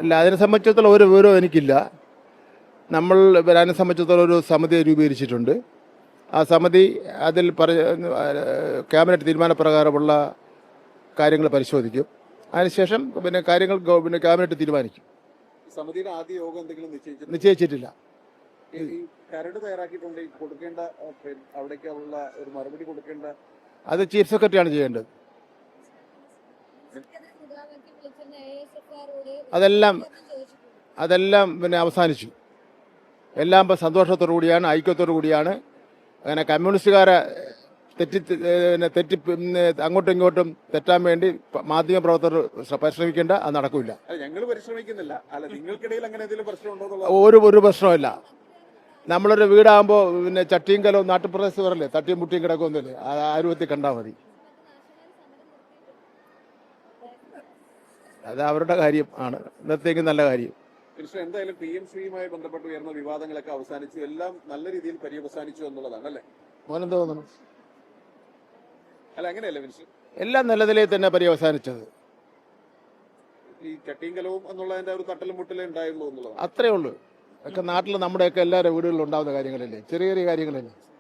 അല്ല, അതിനെ സംബന്ധിച്ചിടത്തോളം ഒരു വിവരവും എനിക്കില്ല. നമ്മൾ അതിനെ സംബന്ധിച്ചിടത്തോളം ഒരു സമിതി രൂപീകരിച്ചിട്ടുണ്ട്. ആ സമിതി അതിൽ ക്യാബിനറ്റ് തീരുമാനപ്രകാരമുള്ള കാര്യങ്ങൾ പരിശോധിക്കും. അതിനുശേഷം കാര്യങ്ങൾ ക്യാബിനറ്റ് തീരുമാനിക്കും. സമിതിയുടെ ആദ്യ യോഗം എന്തെങ്കിലും നിശ്ചയിച്ചിട്ടില്ല. ഈ കരട് തയ്യാറാക്കിയിട്ടുണ്ട്. കൊടുക്കേണ്ട അവിടേക്കുള്ള ഒരു മറുപടി കൊടുക്കേണ്ട അത് ചീഫ് സെക്രട്ടറിയാണ് ചെയ്യേണ്ടത്. അതെല്ലാം അവസാനിച്ചു. എല്ലാം ഇപ്പോൾ സന്തോഷത്തോടു കൂടിയാണ്, ഐക്യത്തോടു കൂടിയാണ്. അങ്ങനെ കമ്മ്യൂണിസ്റ്റുകാരെ തെറ്റി അങ്ങോട്ടും ഇങ്ങോട്ടും തെറ്റാൻ വേണ്ടി മാധ്യമ പ്രവർത്തകർ പരിശ്രമിക്കേണ്ട, അത് നടക്കില്ല. ഞങ്ങൾ പരിശ്രമിക്കുന്നില്ല. അല്ല, നിങ്ങൾക്കിടയിൽ അങ്ങനെ എന്തെങ്കിലും പ്രശ്നമുണ്ടോ? ഒരു പ്രശ്നമില്ല. നമ്മളൊരു വീടാകുമ്പോൾ ചട്ടിയും കലവും നാട്ടുപ്രദേശത്ത് പറയല്ലേ, തട്ടിയും മുട്ടിയും കിടക്കൊന്നുമില്ലേ, ആ രൂപത്തിൽ കണ്ടാൽ മതി. അത് അവരുടെ കാര്യം ആണ്. ഇന്നത്തേക്ക് നല്ല കാര്യം. എന്തായാലും PMCയുമായി ബന്ധപ്പെട്ട് ഉയർന്ന വിവാദങ്ങളൊക്കെ അവസാനിച്ചു, എല്ലാം നല്ല രീതിയിൽ പര്യവസാനിച്ചു എന്നുള്ളതാണ് അല്ലേ? മോനെന്താ തോന്നുന്നു? അല്ല, അങ്ങനെയല്ലേ മിനിസ്റ്റർ? എല്ലാം നല്ല നിലയിൽ തന്നെ പര്യവസാനിച്ചത്. ഈ ചട്ടിങ്കലവും എന്നുള്ളതിന്റെ ഒരു തട്ടലും മുട്ടലും ഉണ്ടായുള്ളൂ എന്നുള്ളതാണ്. അത്രേ ഉള്ളൂ. ഒക്കെ നാട്ടിൽ നമ്മുടെയൊക്കെ എല്ലാവരുടെ വീടുകളിൽ ഉണ്ടാകുന്ന കാര്യങ്ങളല്ലേ, ചെറിയ ചെറിയ കാര്യങ്ങളല്ലേ.